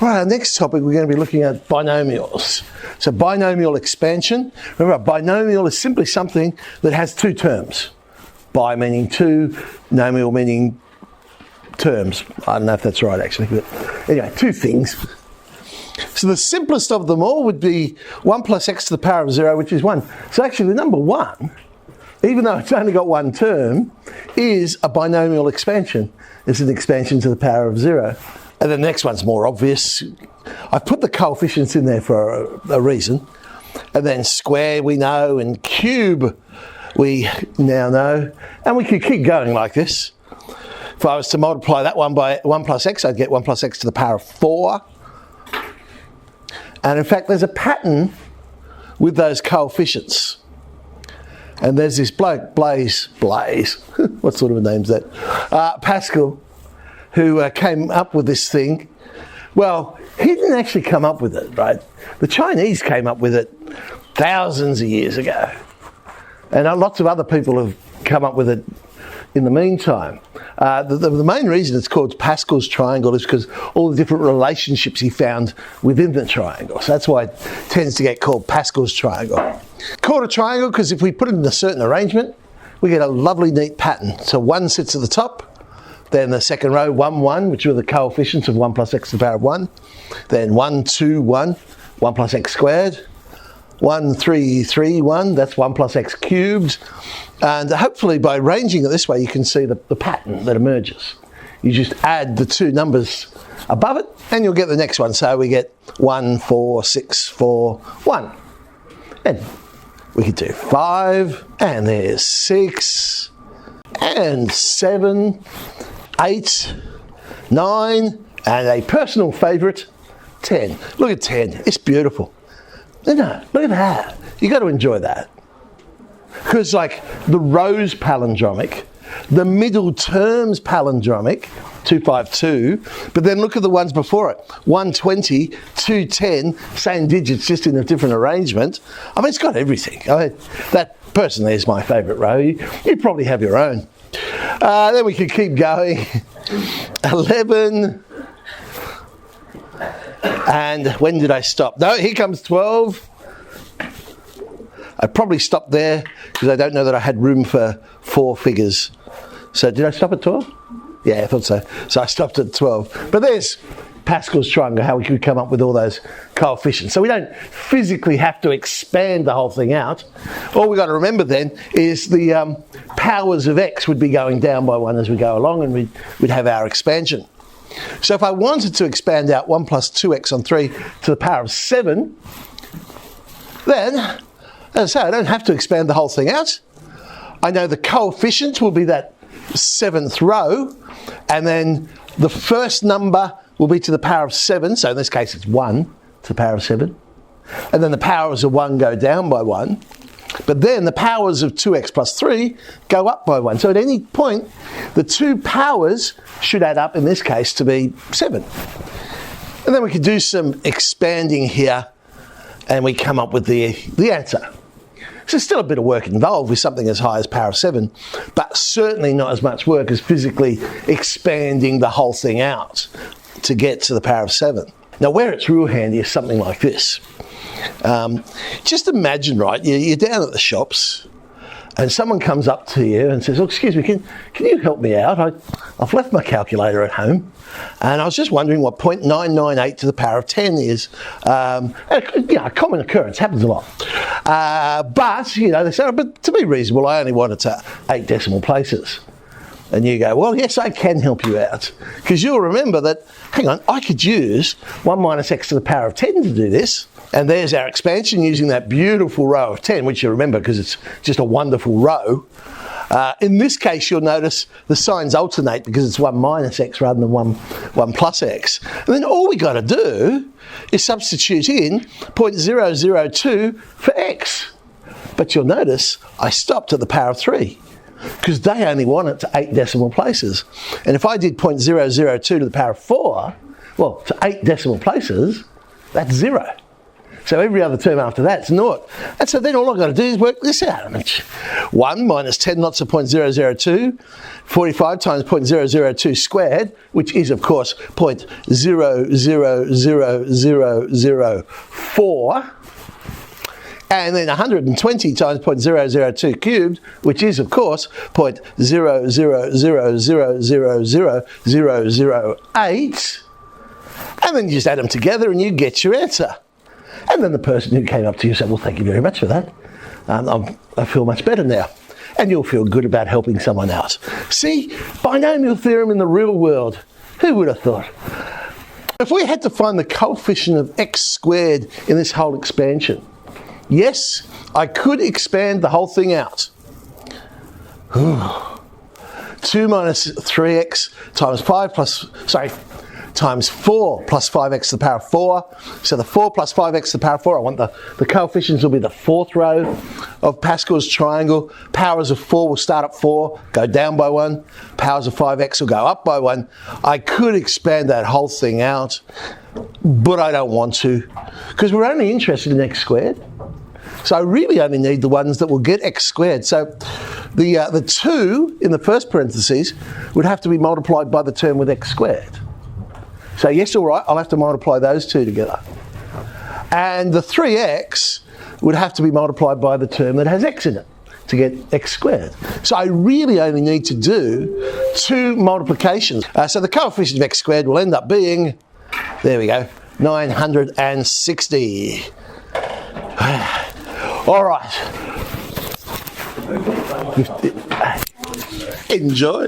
Right, our next topic, we're going to be looking at binomials. So binomial expansion. Remember, a binomial is simply something that has two terms. Bi meaning two, nomial meaning terms. I don't know if that's right actually, but anyway, two things. So the simplest of them all would be 1 plus x to the power of 0, which is 1. So actually the number 1, even though it's only got one term, is a binomial expansion. It's an expansion to the power of 0. And then the next one's more obvious. I've put the coefficients in there for a reason. And then square we know, and cube we now know. And we could keep going like this. If I was to multiply that one by 1 plus x, I'd get 1 plus x to the power of 4. And in fact, there's a pattern with those coefficients. And there's this bloke, Blaise, what sort of a name's that? Pascal, who came up with this thing. Well, he didn't actually come up with it, right? The Chinese came up with it thousands of years ago. And lots of other people have come up with it in the meantime. The main reason it's called Pascal's triangle is because all the different relationships he found within the triangle. So that's why it tends to get called Pascal's triangle. Called a triangle because if we put it in a certain arrangement, we get a lovely neat pattern. So 1 sits at the top, then the second row 1, 1, which are the coefficients of 1 plus x to the power of 1. Then 1, 2, 1, 1 plus x squared. 1, 3, 3, 1, that's 1 plus x cubed. And hopefully by arranging it this way, you can see the pattern that emerges. You just add the two numbers above it, and you'll get the next one. So we get 1, 4, 6, 4, 1. And we could do 5, and there's 6, and 7, 8, 9, and a personal favourite, 10. Look at 10, it's beautiful. No, look at that. You've got to enjoy that. Because like the row's palindromic, the middle term's palindromic, 252, but then look at the ones before it. 120, 210, same digits, just in a different arrangement. I mean, it's got everything. I mean, that personally is my favourite row. You probably have your own. Then we can keep going. 11. And when did I stop? No, here comes 12. I probably stopped there because I don't know that I had room for 4 figures. So did I stop at 12? Yeah, I thought so. So I stopped at 12. But there's Pascal's triangle, how we could come up with all those coefficients. So we don't physically have to expand the whole thing out. All we've got to remember then is the powers of x would be going down by 1 as we go along, and we'd have our expansion. So if I wanted to expand out 1 plus 2x on 3 to the power of 7, then, as I say, I don't have to expand the whole thing out. I know the coefficient will be that 7th row, and then the first number will be to the power of 7, so in this case it's 1 to the power of 7. And then the powers of 1 go down by 1. But then the powers of 2x plus 3 go up by 1. So at any point, the two powers should add up, in this case, to be 7. And then we could do some expanding here, and we come up with the answer. So there's still a bit of work involved with something as high as power of 7, but certainly not as much work as physically expanding the whole thing out to get to the power of 7. Now, where it's real handy is something like this. Just imagine, right, you're down at the shops and someone comes up to you and says, oh, excuse me, can you help me out? I've left my calculator at home and I was just wondering what 0.998 to the power of 10 is. A common occurrence, happens a lot. But, they say, but to be reasonable, I only want it to 8 decimal places. And you go, well, yes, I can help you out. Because you'll remember that, hang on, I could use 1 minus x to the power of 10 to do this. And there's our expansion using that beautiful row of 10, which you remember because it's just a wonderful row. In this case, you'll notice the signs alternate because it's 1 minus x rather than 1 plus x. And then all we got to do is substitute in 0.002 for x. But you'll notice I stopped at the power of 3. Because they only want it to 8 decimal places. And if I did 0.002 to the power of 4, well, to 8 decimal places, that's 0. So every other term after that's naught. And so then all I've got to do is work this out. 1 minus 10 lots of 0.002, 45 times 0.002 squared, which is of course 0.000004. And then 120 times 0.002 cubed, which is of course 0.00000008. And then you just add them together and you get your answer. And then the person who came up to you said, well, thank you very much for that. I feel much better now. And you'll feel good about helping someone else. See, binomial theorem in the real world. Who would have thought? If we had to find the coefficient of x squared in this whole expansion, yes, I could expand the whole thing out. 2 minus 3x times 4 plus 5x to the power of 4. So the 4 plus 5x to the power of 4, I want the coefficients will be the fourth row of Pascal's triangle. Powers of 4 will start at 4, go down by 1. Powers of 5x will go up by 1. I could expand that whole thing out, but I don't want to, because we're only interested in x squared. So I really only need the ones that will get x squared. So the 2 in the first parentheses would have to be multiplied by the term with x squared. So yes, all right, I'll have to multiply those two together. And the 3x would have to be multiplied by the term that has x in it to get x squared. So I really only need to do 2 multiplications. So the coefficient of x squared will end up being, there we go, 960. All right. Enjoy.